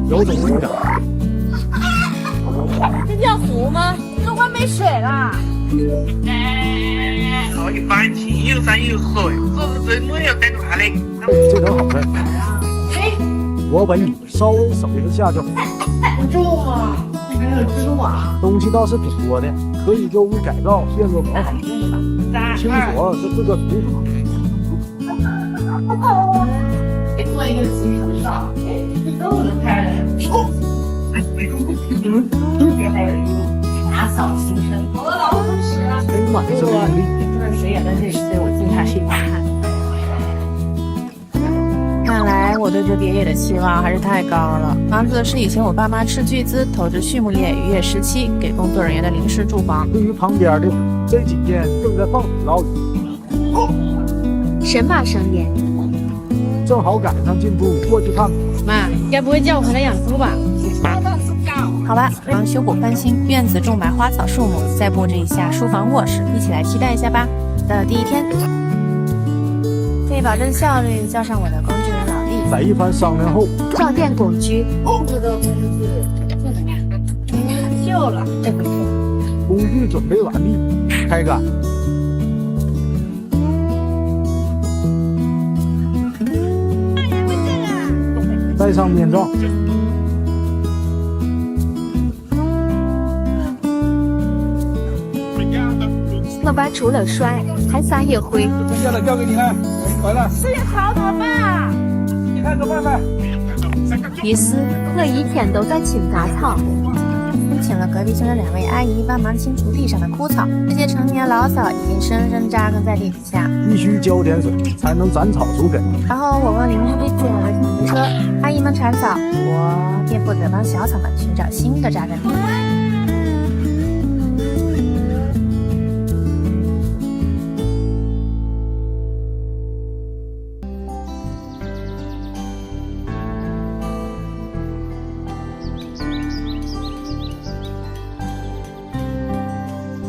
有种无感。这叫湖吗？这快没水了。好一般清有山有水，只是真的要带乱的。这种好人，我本你稍微手一下就好。不重吗？还有蜘蛛网。东西倒是挺多的，可以旧屋改造变作很好用的。清楚是这个图法。做一个集成的，这都能开的。还有一个打扫新生，我的老师啊，满是努力。这谁也在这里，所以我进他是一把汗。看来我对这别野的期望还是太高了。房子是以前我爸妈斥巨资投资畜牧业渔业时期给工作人员的临时住房。对于旁边的这几间正在放水捞鱼，神马声音，正好赶上进步过去看看。妈，该不会叫我回来养猪吧？好吧，刚修补翻新，院子种满花草树木，再布置一下书房卧室，一起来期待一下吧。的第一天，为保证效率，叫上我的工具人老弟。在一番商量后，撞电工具，这个工具这怎么样？旧了，这不错。工具准备完毕，开干。戴上面罩。我爸除了帅，还啥也会。剩下的交给你了，完了。这也好怎么办？你看着办呗。于是，我一天都在清杂草。请了隔壁村的2位阿姨帮忙清除地上的枯草，这些成年老草已经深深扎根在地底下，必须浇点水才能斩草除根。然后我问邻居借了个铲车，阿姨们铲草，我便负责帮小草们寻找新的扎根地。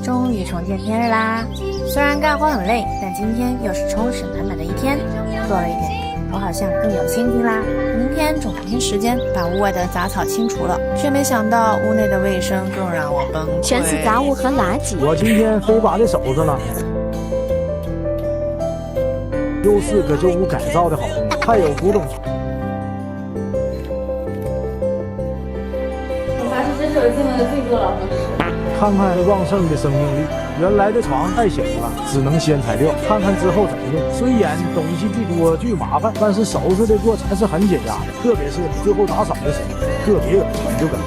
终于重见天日啦！虽然干活很累，但今天又是充实满满的一天。做了一点，我好像更有心情啦。明天种2天时间把屋外的杂草清除了，却没想到屋内的卫生更让我崩溃。全是杂物和垃圾。我今天非把这手上了，又是个旧屋改造的好东西，还有古董。我发现这是我见过的最多老头吃。看看旺盛的生命力，原来的床太小了，只能先裁掉。看看之后怎么用。虽然东西巨多巨麻烦，但是收拾的过程还是很解压的，特别是最后打扫的时候，特别有成就感。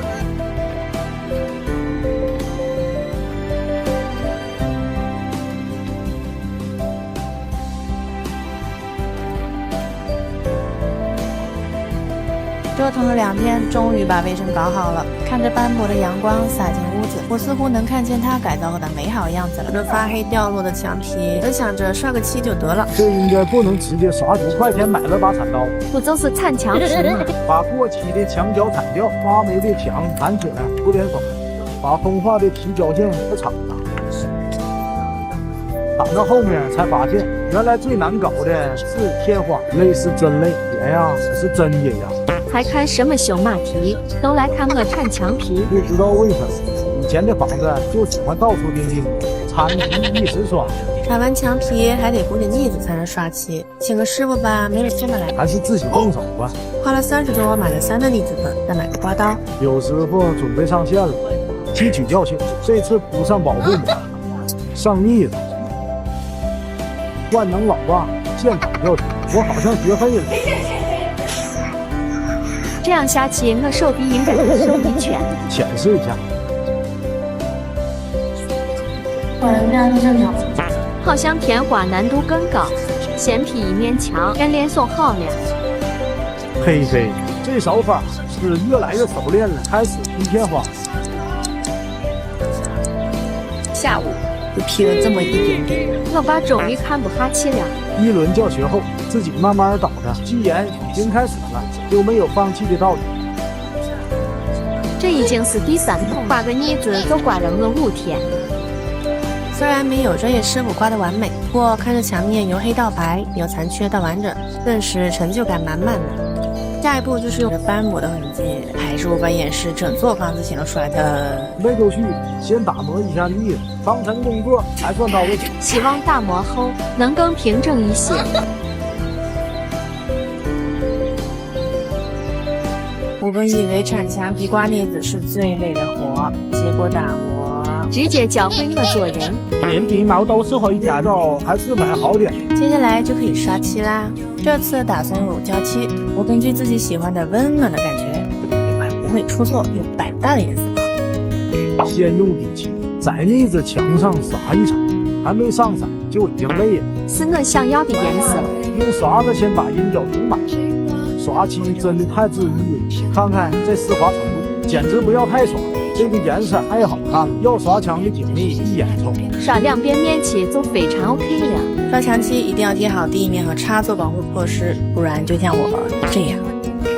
折腾了2天，终于把卫生搞好了。看着斑驳的阳光洒进屋子，我似乎能看见它改造后的美好样子了。这发黑掉落的墙皮，本想着刷个漆就得了，这应该不能直接刷，5块钱买了把铲刀，不就是铲墙皮吗？把过期的墙角铲掉，发霉的墙弹起来涂点粉，把风化的皮胶线给铲上。铲到后面才发现，原来最难搞的是天花，泪是真泪，血呀是真血呀。还看什么修马蹄，都来看我铲墙皮。不知道为什么，以前的房子就喜欢到处钉钉，铲皮一时刷。铲完墙皮还得鼓点腻子才能刷漆，请个师傅吧，没人这么来，还是自己动手吧。花了30多买了3个腻子粉，再买个刮刀。有师傅准备上线了，吸取教训，这次铺上保护膜，上腻子，万能网吧现场教学，我好像学会了。这样下去，我手臂应该能瘦一圈。显示一下，我能这样就正常。好像天花难度更高，先劈一面墙，让脸送好了。嘿嘿，这手法是越来越熟练了，开始劈天花。下午就劈了这么一点点。我爸终于看不下去了。一轮教学后，自己慢慢找着，既然已经开始了，就没有放弃的道理。这已经是第3桶，刮个腻子就刮了我5天。虽然没有专业师傅刮得完美，不过看着墙面由黑到白，由残缺到完整，顿时成就感满满的。下一步就是用斑驳的痕迹，还是我把演示整座房子显露出来的。没头绪，先打磨一下腻子，防尘工作还算到位。希望打磨后能更平整一些。我本以为铲墙皮刮腻子是最累的活，结果打磨直接教会我做人。连皮毛都是回家的，还是买好点。接下来就可以刷漆啦。这次打算用乳胶漆，我根据自己喜欢的温暖的感觉，一款不会出错又百搭的颜色。先用底漆在腻子墙上撒一层，还没上色就已经累了。是我想要的颜色。用刷子先把阴角涂满。刷漆真的太治愈了，看看这丝滑程度，简直不要太刷。这个颜色太好看了，要刷墙的精力一眼抽。刷2遍面漆就非常 OK 了。刷墙漆一定要贴好地面和插座保护措施，不然就像我这样。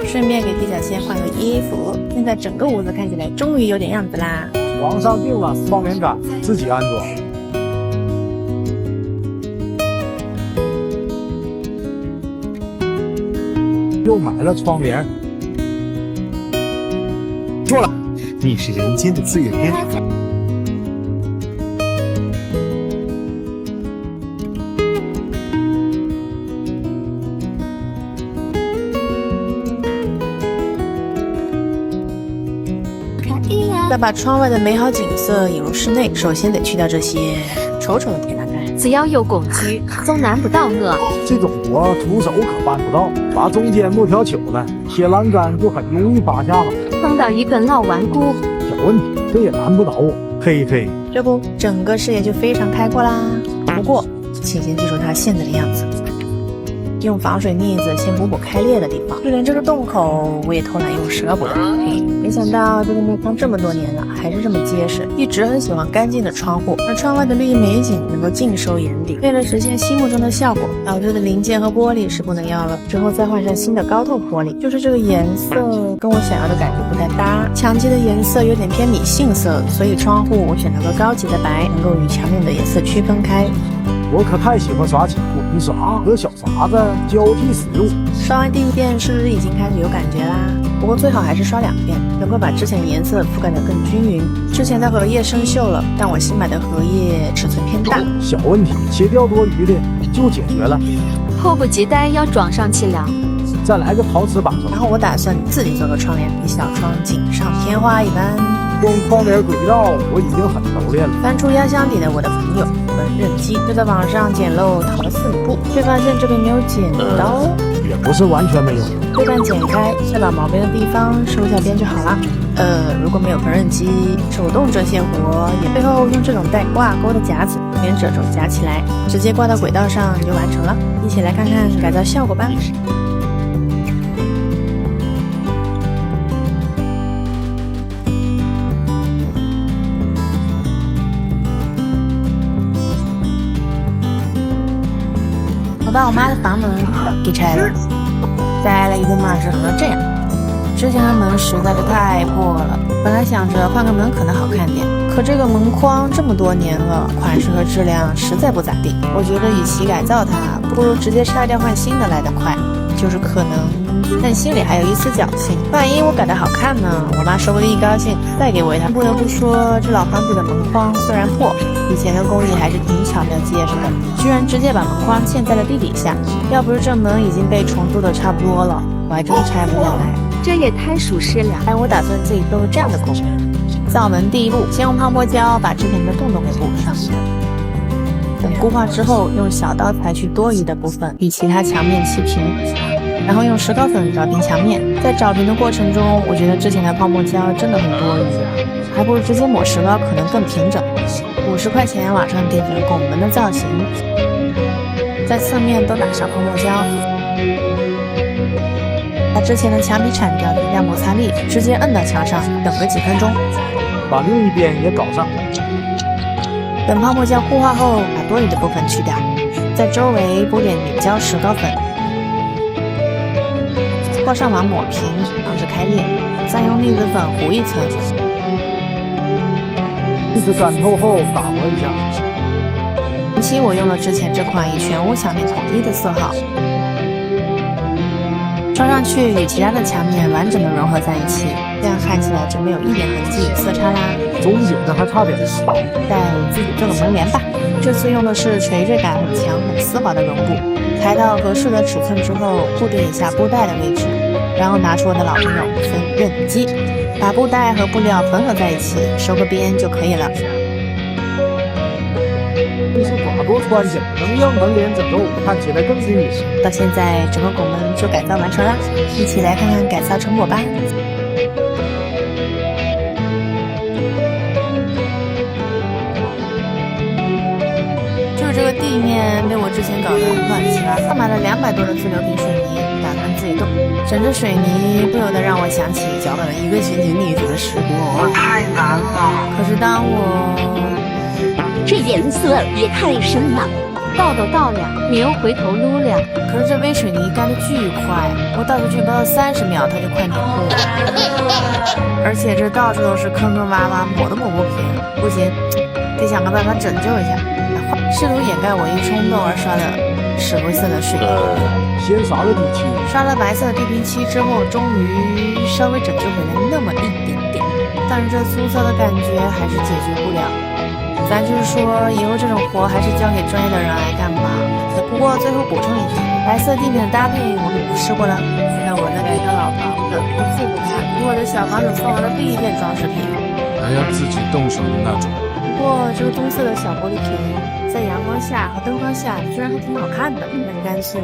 顺便给地脚线换个衣服，现在整个屋子看起来终于有点样子啦。床上定了窗帘杆，自己安装。又买了窗帘。错了，你是人间的4月天。再把窗外的美好景色引入室内，首先得去掉这些丑丑的铁栏杆。只要有工具，总难不倒我。这种活徒手可办不到，把中间木条取了，铁栏杆就很容易拔下了。碰到一根老顽固，小问题，这也难不倒我。嘿嘿，这不，整个视野就非常开阔啦。不过，请先记住它现在的样子。用防水腻子先补补开裂的地方，就连这个洞口我也偷懒用蛇补了。没想到这个木框这么多年了，还是这么结实。一直很喜欢干净的窗户，让窗外的绿意美景能够尽收眼底。为了实现心目中的效果，老旧的零件和玻璃是不能要了，之后再换上新的高透玻璃。就是这个颜色跟我想要的感觉不太搭，墙基的颜色有点偏米杏色，所以窗户我选了个高级的白，能够与墙面的颜色区分开。我可太喜欢刷漆，滚刷和小刷子交替使用。刷完第1遍是不是已经开始有感觉啦？不过最好还是刷2遍，能够把之前颜色覆盖得更均匀。之前的荷叶生锈了，但我新买的荷叶尺寸偏大，小问题，切掉多余的就解决了。迫不及待要装上去了。再来个陶瓷板上，然后我打算自己做个窗帘，比小窗锦上添花一般。光窗帘轨道我已经很熟练了。翻出压箱底的我的朋友缝纫机，就在网上捡漏淘了4米布，却发现这里没有剪刀。也不是完全没有。对半剪开，再把毛边的地方收下边就好了。如果没有缝纫机，手动这些活也背后用这种带挂钩的夹子，连褶皱夹起来，直接挂到轨道上就完成了。一起来看看改造效果吧。我把我妈的房门给拆了，栽了一个马是这样。之前的门实在是太破了，本来想着换个门可能好看点，可这个门框这么多年了，款式和质量实在不咋地。我觉得与其改造它，不如直接拆掉换新的来得快。就是可能，但心里还有一丝侥幸，万一我改得好看呢？我妈说不定一高兴再给我一套。不得不说，这老房子的门框虽然破，以前的工艺还是挺巧妙结实的，居然直接把门框嵌在了地底下。要不是这门已经被重做的差不多了，我还真拆不下来。这也太舒适了。但我打算自己做这样的工艺。造门第1步，先用泡沫胶把之前的洞给补上。等固化之后，用小刀裁去多余的部分，与其他墙面砌平，然后用石膏粉找平墙面。在找平的过程中，我觉得之前的泡沫胶真的很多余，还不如直接抹石膏，可能更平整。50块钱网上订成拱门的造型，在侧面都打上泡沫胶，把之前的墙皮铲掉，停下摩擦力，直接摁到墙上，等个几分钟，把另一边也搞上。等泡沫胶固化后，把多余的部分去掉，在周围补点粘胶石膏粉，挂上网抹平，防止开裂，再用腻子粉糊一层，腻子干透后打磨一下。近期我用了之前这款以全屋墙面统一的色号。刷上去与其他的墙面完整的融合在一起，这样看起来就没有一点痕迹色差啦。中间的还差点少，再自己做个门帘吧。这次用的是垂坠感很强、很丝滑的绒布，裁到合适的尺寸之后，固定一下布带的位置，然后拿出我的老朋友分刃机，把布带和布料缝合在一起，收个边就可以了。这是法国穿起来，能让门帘整个看起来更精美。到现在，整个拱门就改造完成啦，一起来看看改造成果吧。就是这个地面被我之前搞得乱七八糟，买了200多的自流平水泥，打算自己动。整着水泥不由得让我想起脚本了1个星期腻子的时光。太难了。可是当我这颜色也太深了，倒都倒了，你又回头撸了。可是这微水泥干得巨快，我倒出去不到30秒，它就快凝固了。而且这到处都是坑坑洼洼，抹都抹不平。不行，得想个办法拯救一下。试图掩盖我一冲动而刷的石灰色的水泥。先刷了底漆，刷了白色的地平漆之后，终于稍微拯救回来那么一点点，但是这粗糙的感觉还是解决不了。咱就是说，以后这种活还是交给专业的人来干吧。不过最后补充一句，白色地面的搭配我们试过了，让我的改造老房子不负不看，给我的小房子送完了第一件装饰品，还要自己动手的那种。不过这个棕色的小玻璃瓶，在阳光下和灯光下居然还挺好看的，那就干脆。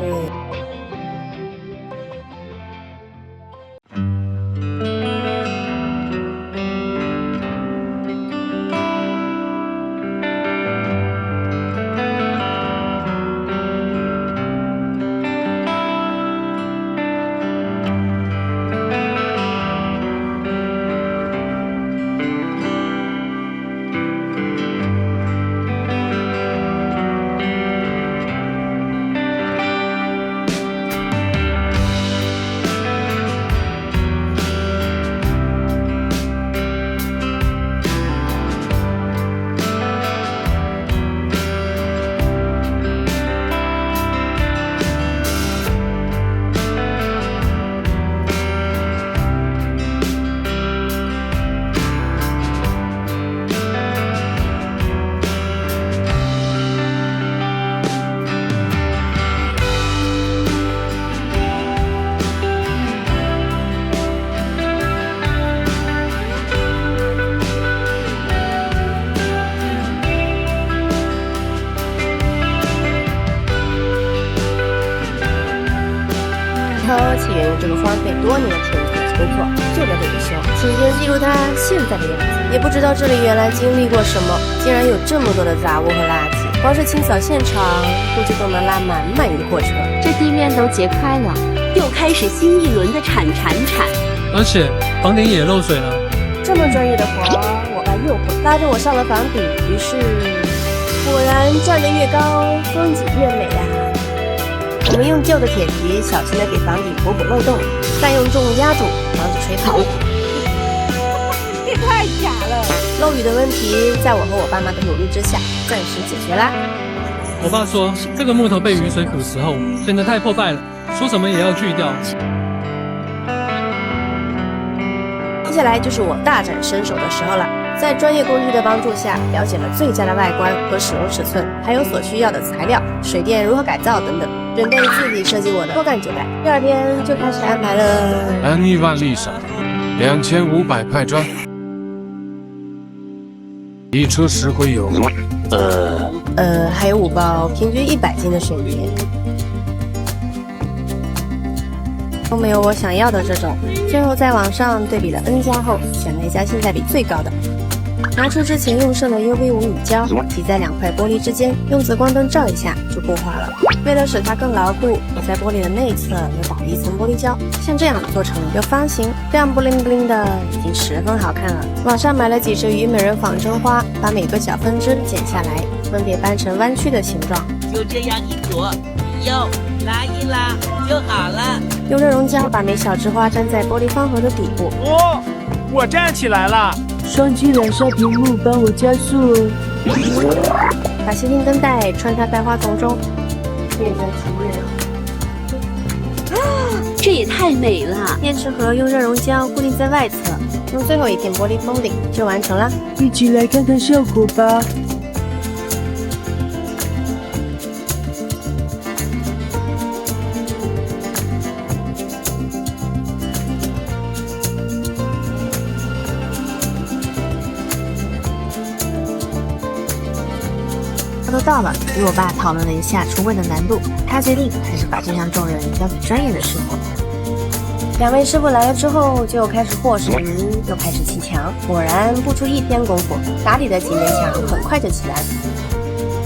起源于这个荒废多年的田土村落，就在这里修，请先记录它现在的样子。也不知道这里原来经历过什么，竟然有这么多的杂物和垃圾，光是清扫现场估计都能拉满一货车。这地面都结块了，又开始新一轮的铲，而且房顶也漏水了。这么专业的活我爸又会拉着我上了房顶，于是果然站得越高，风景越美呀。我们用旧的铁皮小心地给房顶补漏洞，再用重物压住，防止吹跑。这太假了！漏雨的问题，在我和我爸妈的努力之下，暂时解决啦。我爸说，这个木头被雨水腐蚀后，显得太破败了，说什么也要锯掉。接下来就是我大展身手的时候了。在专业工具的帮助下，了解了最佳的外观和使用尺寸，还有所需要的材料、水电如何改造等等，准备自己设计我的多干9代。第2天就开始安排了。安1万粒上，2500块砖，1车石灰油，还有5包平均100斤的水泥。都没有我想要的这种，最后在网上对比了 N 家后，选了一家性价比最高的。拿出之前用剩的 UV5米胶，挤在2块玻璃之间，用紫光灯照一下就固化了。为了使它更牢固，我在玻璃的内侧又打了一层玻璃胶，像这样做成一个方形，这样布灵布灵的，已经十分好看了。网上买了几只虞美人仿真花，把每个小分支剪下来，分别掰成弯曲的形状，就这样一坨，右拉一拉就好了。用热熔胶把每小枝花粘在玻璃方盒的底部。哦，我站起来了。双击2下屏幕帮我加速哦。把吸睛灯带穿插在花丛中，变成情人。这也太美了。电池盒用热熔胶固定在外侧，用最后一片玻璃封顶就完成了。一起来看看效果吧。都到了，与我爸讨论了一下橱柜的难度，他决定还是把这项重任交给专业的师傅。两位师傅来了之后，就开始和石泥，又开始砌墙。果然不出一天功夫，打底的几面墙很快就起来了。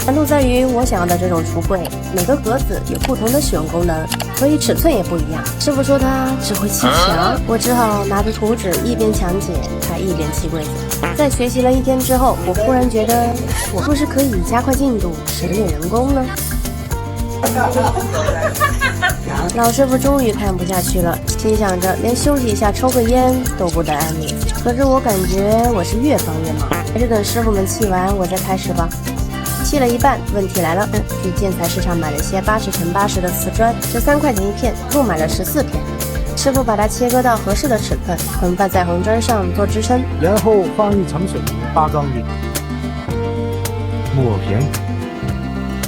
难度在于我想要的这种橱柜，每个格子有不同的使用功能，所以尺寸也不一样。师傅说他只会砌墙，我只好拿着图纸一边讲解，他一边砌柜子。在学习了一天之后，我忽然觉得，我是不是可以加快进度，省点人工呢？老师傅终于看不下去了，心想着连休息一下抽个烟都不得安宁。可是我感觉我是越帮越忙，还是等师傅们砌完我再开始吧。砌了一半，问题来了，去建材市场买了些80×80的瓷砖，这3块钱一片，共买了14片。师傅把它切割到合适的尺寸，横放在红砖上做支撑，然后放一层水泥搭钢筋，抹平。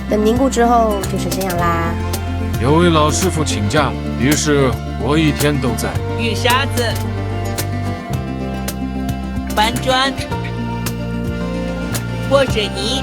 等凝固之后就是这样啦。有位老师傅请假，于是我一天都在。运沙子，搬砖，和水泥，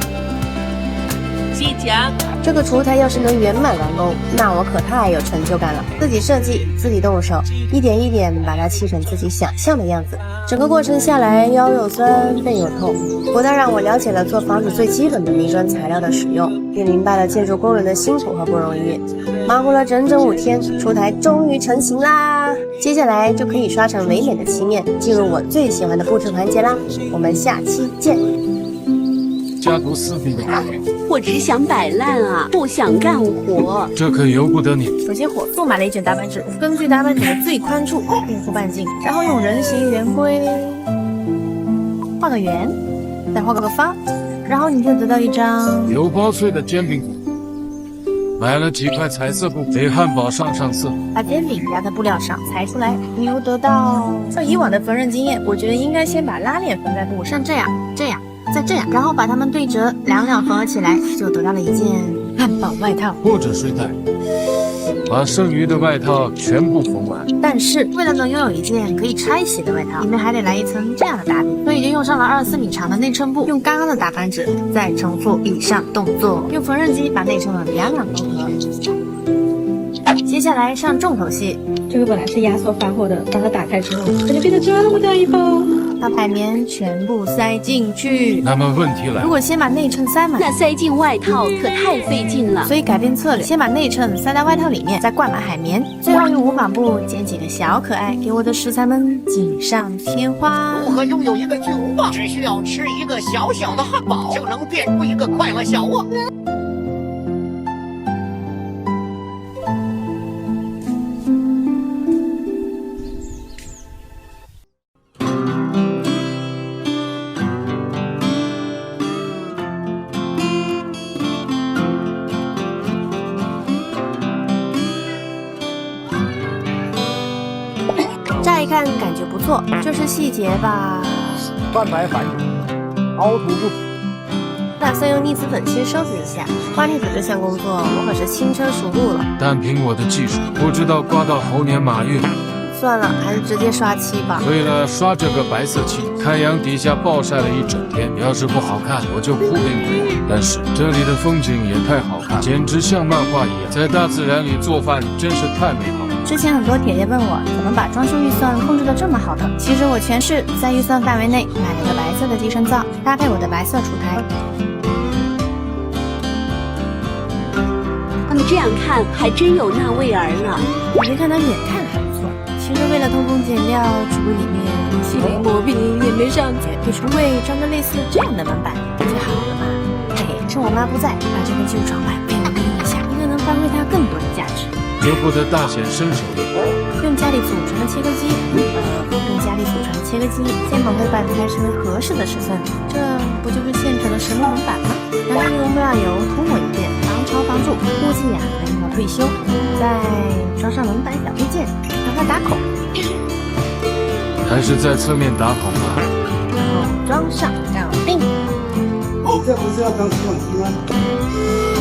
砌墙。这个厨台要是能圆满完工，那我可太有成就感了。自己设计，自己动手，一点一点把它砌成自己想象的样子。整个过程下来，腰又酸，背又痛，不但让我了解了做房子最基本的泥砖材料的使用，也明白了建筑工人的辛苦和不容易。忙活了整整5天，厨台终于成型啦！接下来就可以刷成唯美的漆面，进入我最喜欢的布置环节啦。我们下期见。家徒四壁的我只想摆烂啊，不想干活。这可由不得你。首先火速买了一卷打板纸，根据打板纸的最宽处定出半径，然后用人形圆规画个圆，再画个方，然后你就得到一张有薄脆的煎饼果。买了几块彩色布给汉堡上色，把煎饼压在布料上裁出来，你又得到。照以往的缝纫经验，我觉得应该先把拉链缝在布上，这样，再这样，然后把它们对折，两缝合起来，就得到了一件汉堡外套或者睡袋。把剩余的外套全部缝完。但是为了能拥有一件可以拆洗的外套，里面还得来一层这样的打底，所以就用上了24米长的内衬布，用刚刚的打板纸再重复以上动作，用缝纫机把内衬的两缝合。接下来上重头戏，这个本来是压缩发货的，当它打开之后，它就变得这么大一包。把海绵全部塞进去。那么问题来了，如果先把内衬塞满，那塞进外套可太费劲了。所以改变策略，先把内衬塞在外套里面，再灌满海绵，最后用无纺布剪几个小可爱，给我的食材们锦上添花。如何拥有一个巨无霸？只需要吃一个小小的汉堡，就能变出一个快乐小窝。乍一看感觉不错，就是细节吧，泛白繁体，凹凸不平。打算用腻子粉先收拾一下。刮腻子这项工作，我可是轻车熟路了。但凭我的技术，不知道刮到猴年马月。算了，还是直接刷漆吧。为了刷这个白色漆，太阳底下暴晒了一整天，要是不好看，我就铺给你看。但是这里的风景也太好看，简直像漫画一样，在大自然里做饭真是太美好了。之前很多铁铁问我怎么把装修预算控制得这么好的，其实我全是在预算范围内买了个白色的集成灶，搭配我的白色厨台。你这样看还真有那味儿呢。别看它远看还不错，其实为了通风减料，橱柜里面细微磨平也没上去，给橱柜装个类似这样的门板不就好了吗？嘿，趁我妈不在，把这个旧床板变更一下，应该能发挥它更多的价值。由不得大显身手的。用家里祖传的切割机，用家里祖传的切割机，先把木板裁成为合适的尺寸，这不就是现成的实木门板吗？然后用木料油涂抹一遍，防潮交房租，估计呀还用到退休。再装上门板小配件，让它打孔，还是在侧面打孔吧。然后装上搞定。你这不是要当洗碗机吗？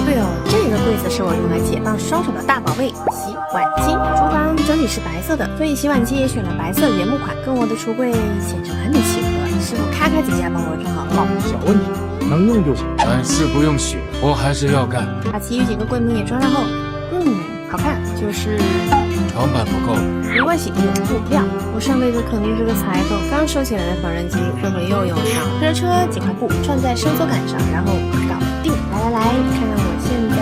对哦，这个柜子是我用来解放双手的大宝贝——洗碗机。厨房整体是白色的，所以洗碗机也选了白色原木款，跟我的橱柜简直完美契合。师傅咔咔几下帮我装好了。小问题，能用就行。但是不用写，我还是要干。把其余几个柜门也装上后，好看，就是床板不够，没关系，有布料。我上辈子肯定是个裁缝，刚收起来的缝纫机这回又用上。推着车几块布串在伸缩杆上，然后搞定。来，看看我现在